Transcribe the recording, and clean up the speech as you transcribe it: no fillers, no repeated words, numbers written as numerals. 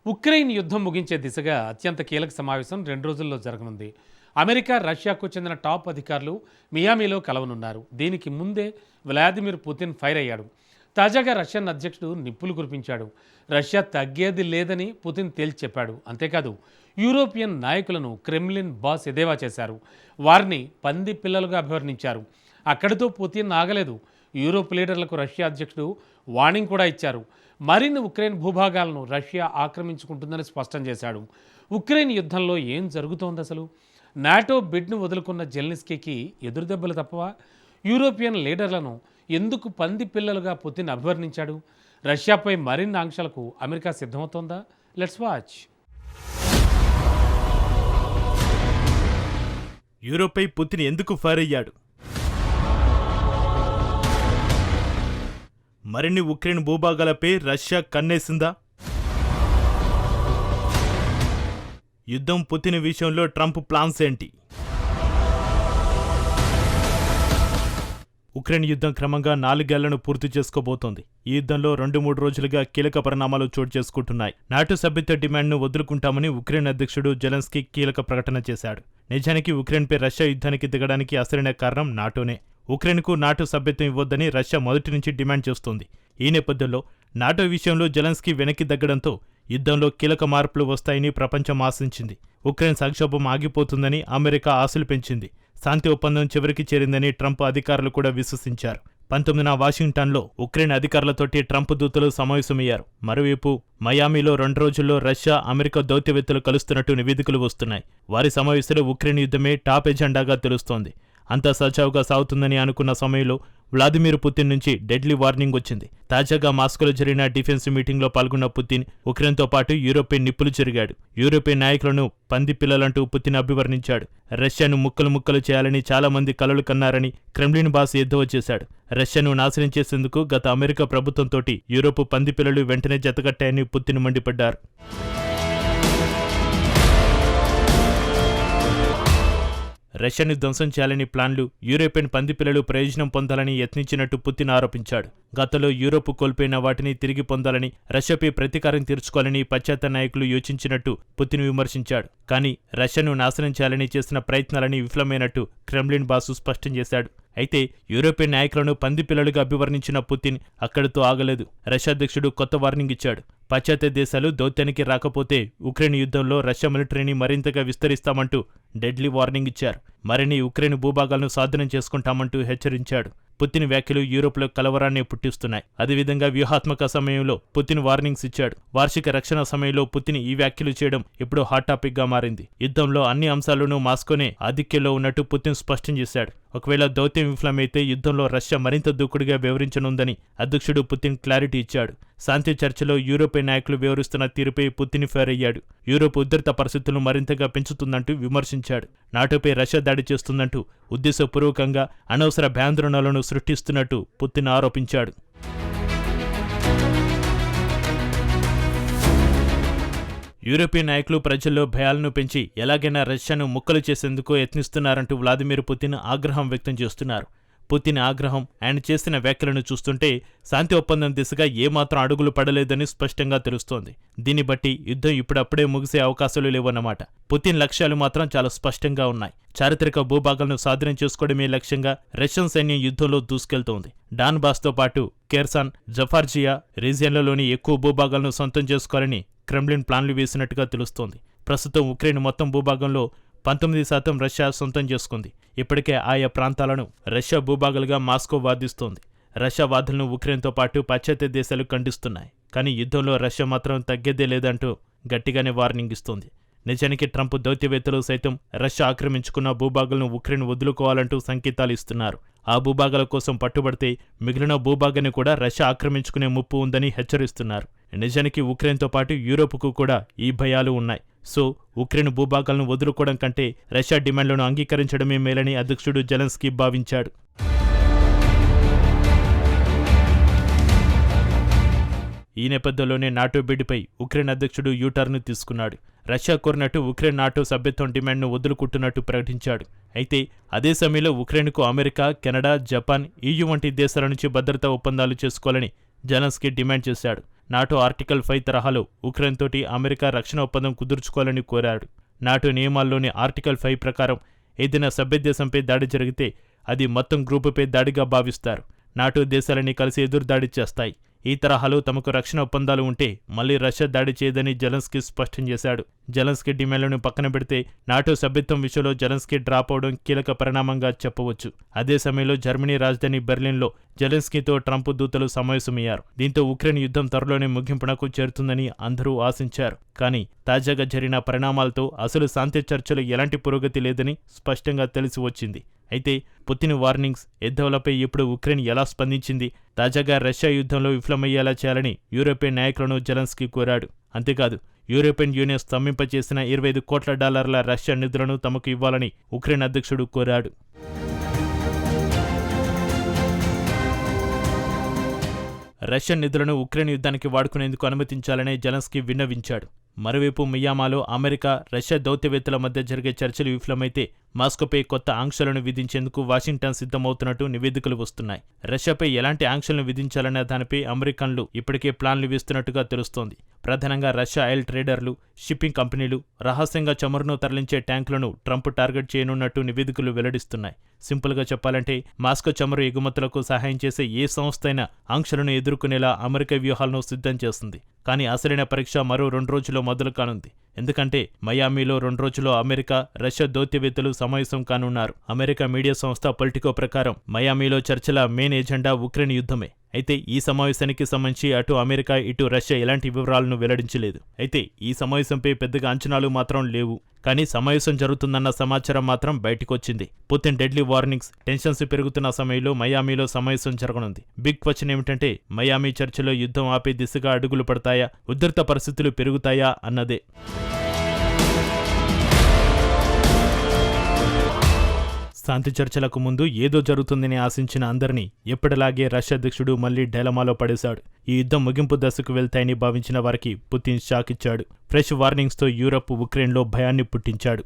Ukraine యుద్ధం ముగించే దిశగా అత్యంత కీలక సమావేశం 2 రోజుల్లో జరగనుంది. అమెరికా, రష్యాకు చెందిన టాప్ అధికారులు మియామిలో కలవనున్నారు. దీనికి ముందే వ్లాదిమిర్ పుతిన్ ఫైర్ అయ్యాడు. తాజాగా రష్యన్ అధ్యక్షుడు నిప్పులు కురిపించాడు. రష్యా తగ్గేది లేదని పుతిన్ తేల్చి చెప్పాడు. అంతేకాదు యూరోపియన్ నాయకులను క్రెమ్లిన్ బాస్ ఎదేవా చేశారు. వారిని పంది పిల్లలుగా అభివర్ణించారు. అక్కడితో పుతిన్ ఆగలేదు. యూరోప్ లీడర్లకు రష్యా అధ్యక్షుడు వార్నింగ్ కూడా ఇచ్చారు. మరిన్ని ఉక్రెయిన్ భూభాగాలను రష్యా ఆక్రమించుకుంటుందని స్పష్టం చేశాడు. ఉక్రెయిన్ యుద్ధంలో ఏం జరుగుతోంది అసలు? నాటో బిడ్ను వదులుకున్న జెలెన్స్కీకి ఎదురుదెబ్బలు తప్పవా? యూరోపియన్ లీడర్లను ఎందుకు పంది పిల్లలుగా పుతిన్ అభివర్ణించాడు? రష్యాపై మరిన్ని ఆంక్షలకు అమెరికా సిద్ధమవుతోందా? Let's watch. యూరోపై పుతిన్ ఎందుకు ఫైర్ అయ్యాడు? మరిన్ని ఉక్రెయిన్ భూభాగాలపై రష్యా కన్నేసిందా? యుద్ధం పుతిన్ విషయంలో ట్రంప్ ప్లాన్స్ ఏంటి? ఉక్రెయిన్ యుద్ధం క్రమంగా 4 ఏళ్లను పూర్తి చేసుకోబోతోంది. ఈ యుద్ధంలో 2-3 రోజులుగా కీలక పరిణామాలు చోటు చేసుకుంటున్నాయి. నాటో సభ్యత్వ డిమాండ్ను వదులుకుంటామని ఉక్రెయిన్ అధ్యక్షుడు జెలెన్స్కీ కీలక ప్రకటన చేశాడు. నిజానికి ఉక్రెయిన్పై రష్యా యుద్ధానికి దిగడానికి అసలైన కారణం నాటోనే. ఉక్రెయిన్కు నాటో సభ్యత్వం ఇవ్వొద్దని రష్యా మొదటి నుంచి డిమాండ్ చేస్తోంది. ఈ నేపథ్యంలో నాటో విషయంలో జెలెన్స్కీ వెనక్కి తగ్గడంతో యుద్ధంలో కీలక మార్పులు వస్తాయని ప్రపంచం ఆశించింది. ఉక్రెయిన్ సంక్షోభం ఆగిపోతుందని అమెరికా ఆశలు పెంచింది. శాంతి ఒప్పందం చివరికి చేరిందని ట్రంప్ అధికారులు కూడా విశ్వసించారు. 19న వాషింగ్టన్లో ఉక్రెయిన్ అధికారులతోటి ట్రంప్ దూతలు సమావేశమయ్యారు. మరోవైపు మయామిలో 2 రోజుల్లో రష్యా, అమెరికా దౌత్యవేత్తలు కలుస్తున్నట్టు నివేదికలు వస్తున్నాయి. వారి సమావేశంలో ఉక్రెయిన్ యుద్ధమే టాప్ ఎజెండాగా తెలుస్తోంది. అంతా సజావుగా సాగుతుందని అనుకున్న సమయంలో వ్లాదిమిర్ పుతిన్ నుంచి డెడ్లీ వార్నింగ్ వచ్చింది. తాజాగా మాస్కోలో జరిగిన డిఫెన్స్ మీటింగ్లో పాల్గొన్న పుతిన్ ఉక్రెయిన్తో పాటు యూరోపై నిప్పులు చెరిగాడు. యూరోపియన్ నాయకులను పంది పిల్లలంటూ పుతిన్ అభివర్ణించాడు. రష్యాను ముక్కలు ముక్కలు చేయాలని చాలా మంది కలలు కన్నారని క్రెమ్లిన్ బాస్ ఎద్దేవా చేశాడు. రష్యాను నాశనం చేసేందుకు గత అమెరికా ప్రభుత్వంతోటి యూరోపు పంది పిల్లలు వెంటనే జతకట్టాయని పుతిన్ మండిపడ్డారు. రష్యాను ధ్వంసం చేయాలని ప్లాన్లు, యూరోపియన్ పందిపిల్లలు ప్రయోజనం పొందాలని యత్నించినట్టు పుతిన్ ఆరోపించాడు. గతంలో యూరోప్ కోల్పోయిన వాటిని తిరిగి పొందాలని, రష్యాపై ప్రతీకారం తీర్చుకోవాలని పాశ్చాత్య నాయకులు యోచించినట్టు పుతిన్ విమర్శించాడు. కానీ రష్యాను నాశనం చేయాలని చేసిన ప్రయత్నాలని విఫలమైనట్టు క్రెమ్లిన్ బాసు స్పష్టం చేశాడు. అయితే యూరోపియన్ నాయకులను పంది పిల్లలుగా అభివర్ణించిన పుతిన్ అక్కడితో ఆగలేదు. రష్యా అధ్యక్షుడు కొత్త వార్నింగ్ ఇచ్చాడు. పాశ్చాత్య దేశాలు దౌత్యానికి రాకపోతే ఉక్రెయిన్ యుద్ధంలో రష్యా మిలిటరీని మరింతగా విస్తరిస్తామంటూ డెడ్లీ వార్నింగ్ ఇచ్చారు. మరిన్ని ఉక్రెయిన్ భూభాగాలను స్వాధీనం చేసుకుంటామంటూ హెచ్చరించాడు. పుతిన్ వ్యాఖ్యలు యూరోప్లో కలవరాన్ని పుట్టిస్తున్నాయి. అదేవిధంగా వ్యూహాత్మక సమయంలో పుతిన్ వార్నింగ్స్ ఇచ్చాడు. వార్షిక రక్షణ సమయంలో పుతిన్ ఈ వ్యాఖ్యలు చేయడం ఇప్పుడు హాట్ టాపిక్ గా మారింది. యుద్ధంలో అన్ని అంశాలను మాస్కోనే ఆధిక్యంలో ఉన్నట్టు పుతిన్ స్పష్టం చేశాడు. ఒకవేళ దౌత్యం విఫలమైతే యుద్ధంలో రష్యా మరింత దూకుడుగా వ్యవహరించనుందని అధ్యక్షుడు పుతిన్ క్లారిటీ ఇచ్చాడు. శాంతి చర్చలో యూరోపియన్ నాయకులు వ్యవహరిస్తున్న తీరుపై పుతిన్ ఫైర్ అయ్యాడు. యూరోప్ ఉద్రిక్త పరిస్థితులను మరింతగా పెంచుతుందంటూ విమర్శించాడు. నాటోపై రష్యా దాడి చేస్తుందంటూ ఉద్దేశపూర్వకంగా అనవసర భయాందోళనలను సృష్టిస్తున్నట్టు పుతిన్ ఆరోపించాడు. యూరోపియన్ నాయకులు ప్రజల్లో భయాలను పెంచి ఎలాగైనా రష్యాను ముక్కలు చేసేందుకు యత్నిస్తున్నారంటూ వ్లాదిమిర్ పుతిన్ ఆగ్రహం వ్యక్తం చేస్తున్నారు. పుతిన్ ఆగ్రహం, ఆయన చేసిన వ్యాఖ్యలను చూస్తుంటే శాంతి ఒప్పందం దిశగా ఏమాత్రం అడుగులు పడలేదని స్పష్టంగా తెలుస్తోంది. దీన్ని బట్టి యుద్ధం ఇప్పుడప్పుడే ముగిసే అవకాశాలు లేవన్నమాట. పుతిన్ లక్ష్యాలు మాత్రం చాలా స్పష్టంగా ఉన్నాయి. చారిత్రక భూభాగాలను స్వాధీనం చేసుకోవడమే లక్ష్యంగా రష్యన్ సైన్యం యుద్ధంలో దూసుకెళ్తోంది. డాన్ బాస్తో పాటు కెర్సాన్, జఫార్జియా రీజియన్లలోని ఎక్కువ భూభాగాలను సొంతం చేసుకోవాలని క్రెమ్లిన్ ప్లాన్లు వేసినట్టుగా తెలుస్తోంది. ప్రస్తుతం ఉక్రెయిన్ మొత్తం భూభాగంలో 19% రష్యా సొంతం చేసుకుంది. ఇప్పటికే ఆయా ప్రాంతాలను రష్యా భూభాగాలుగా మాస్కో వాదిస్తోంది. రష్యా వాదనలను ఉక్రెయిన్తో పాటు పాశ్చాత్య దేశాలు ఖండిస్తున్నాయి. కానీ యుద్ధంలో రష్యా మాత్రం తగ్గేదే లేదంటూ గట్టిగానే వార్నింగ్ ఇస్తోంది. నిజానికి ట్రంప్ దౌత్యవేత్తలు సైతం రష్యా ఆక్రమించుకున్న భూభాగాలను ఉక్రెయిన్ వదులుకోవాలంటూ సంకేతాలు ఇస్తున్నారు. ఆ భూభాగాల కోసం పట్టుబడితే మిగిలిన భూభాగాన్ని కూడా రష్యా ఆక్రమించుకునే ముప్పు ఉందని హెచ్చరిస్తున్నారు. నిజానికి ఉక్రెయిన్తో పాటు యూరోప్కు కూడా ఈ భయాలు ఉన్నాయి. సో ఉక్రెయిన్ భూభాగాలను వదులుకోవడం కంటే రష్యా డిమాండ్లను అంగీకరించడమే మేలని అధ్యక్షుడు జెలెన్స్కీ భావించాడు. ఈ నేపథ్యంలోనే నాటో బిడ్డుపై ఉక్రెయిన్ అధ్యక్షుడు యూటర్న్ తీసుకున్నాడు. రష్యా కోరినట్టు ఉక్రెయిన్ నాటో సభ్యత్వం డిమాండ్ను వదులుకుంటున్నట్టు ప్రకటించాడు. అయితే అదే సమయంలో ఉక్రెయిన్కు అమెరికా, కెనడా, జపాన్, EU వంటి దేశాల నుంచి భద్రతా ఒప్పందాలు చేసుకోవాలని జెలెన్స్కీ డిమాండ్ చేశాడు. నాటో ఆర్టికల్ 5 తరహాలో ఉక్రెయిన్ తోటి అమెరికా రక్షణ ఒప్పందం కుదుర్చుకోవాలని కోరాడు. నాటో నియమాల్లోని ఆర్టికల్ 5 ప్రకారం ఏదైనా సభ్యదేశంపై దాడి జరిగితే అది మొత్తం గ్రూపుపై దాడిగా భావిస్తారు. నాటో దేశాలని కలిసి ఎదురుదాడి చేస్తాయి. ఈ తరహాలో తమకు రక్షణ ఒప్పందాలు ఉంటే మళ్లీ రష్యా దాడి చేయదని జెలెన్స్కీ స్పష్టం చేశాడు. జెలెన్స్కీ డిమాండ్లను పక్కన పెడితే నాటో సభ్యత్వం విషయంలో జెలెన్స్కీ డ్రాప్ అవడం కీలక పరిణామంగా చెప్పవచ్చు. అదే సమయంలో జర్మనీ రాజధాని బెర్లిన్లో జెలెన్స్కీతో ట్రంప్ దూతలు సమావేశమయ్యారు. దీంతో ఉక్రెయిన్ యుద్ధం త్వరలోనే ముగింపునకు చేరుతుందని అందరూ ఆశించారు. కానీ తాజాగా జరిగిన పరిణామాలతో అసలు శాంతి చర్చలు ఎలాంటి పురోగతి లేదని స్పష్టంగా తెలిసి వచ్చింది. అయితే పుతిన్ వార్నింగ్స్, యుద్ధాలపై ఇప్పుడు ఉక్రెయిన్ ఎలా స్పందించింది, తాజాగా రష్యా యుద్ధంలో విఫలమయ్యేలా చేయాలని యూరోపియన్ నాయకులను జెలెన్స్కీ కోరాడు. అంతేకాదు యూరోపియన్ యూనియన్ స్తంభింపచేసిన $25 కోట్ల రష్యా నిధులను తమకు ఇవ్వాలని ఉక్రెయిన్ అధ్యక్షుడు కోరాడు. రష్యన్ నిధులను ఉక్రెయిన్ యుద్ధానికి వాడుకునేందుకు అనుమతించాలని జెలెన్స్కీ విన్నవించాడు. మరోవైపు మియామాలో అమెరికా, రష్యా దౌత్యవేత్తల మధ్య జరిగే చర్చలు విఫలమైతే మాస్కోపై కొత్త ఆంక్షలను విధించేందుకు వాషింగ్టన్ సిద్ధమవుతున్నట్టు నివేదికలు వస్తున్నాయి. రష్యాపై ఎలాంటి ఆంక్షలను విధించాలనే దానిపై అమెరికన్లు ఇప్పటికే ప్లాన్లు వేస్తున్నట్టుగా తెలుస్తోంది. ప్రధానంగా రష్యా ఆయిల్ ట్రేడర్లు, షిప్పింగ్ కంపెనీలు, రహస్యంగా చమురును తరలించే ట్యాంకులను ట్రంప్ టార్గెట్ చేయనున్నట్టు నివేదికలు వెల్లడిస్తున్నాయి. సింపుల్గా చెప్పాలంటే మాస్కో చమురు ఎగుమతులకు సహాయం చేసే ఏ సంస్థ అయినా ఆంక్షలను ఎదుర్కొనేలా అమెరికా వ్యూహాలను సిద్ధం చేస్తుంది. కానీ అసలైన పరీక్ష మరో 2 రోజుల్లో మొదలు కానుంది. ఎందుకంటే మయామీలో 2 రోజుల్లో అమెరికా, రష్యా దౌత్యవేత్తలు సమావేశం కానున్నారు. అమెరికా మీడియా సంస్థ పొలిటికో ప్రకారం మయామీలో చర్చల మెయిన్ ఎజెండా ఉక్రెయిన్ యుద్ధమే. అయితే ఈ సమావేశానికి సంబంధించి అటు అమెరికా, ఇటు రష్యా ఎలాంటి వివరాలను వెల్లడించలేదు. అయితే ఈ సమావేశంపై పెద్దగా అంచనాలు మాత్రం లేవు. కానీ సమావేశం జరుగుతుందన్న సమాచారం మాత్రం బయటకొచ్చింది. పుతిన్ డెడ్లీ వార్నింగ్స్, టెన్షన్స్ పెరుగుతున్న సమయంలో మయామీలో సమావేశం జరగనుంది. బిగ్ క్వశ్చన్ ఏమిటంటే మయామీ చర్చలో యుద్ధం ఆపే దిశగా అడుగులు పడతాయా, ఉధృత పరిస్థితులు పెరుగుతాయా అన్నదే. శాంతి చర్చలకు ముందు ఏదో జరుగుతుందని ఆశించిన అందరినీ ఎప్పటిలాగే రష్యా అధ్యక్షుడు మళ్లీ డైలమాలో పడేశాడు. ఈ యుద్ధం ముగింపు దశకు వెళ్తాయని భావించిన వారికి పుతిన్ షాక్ ఇచ్చాడు. ఫ్రెష్ వార్నింగ్స్తో యూరప్, ఉక్రెయిన్లో భయాన్ని పుట్టించాడు.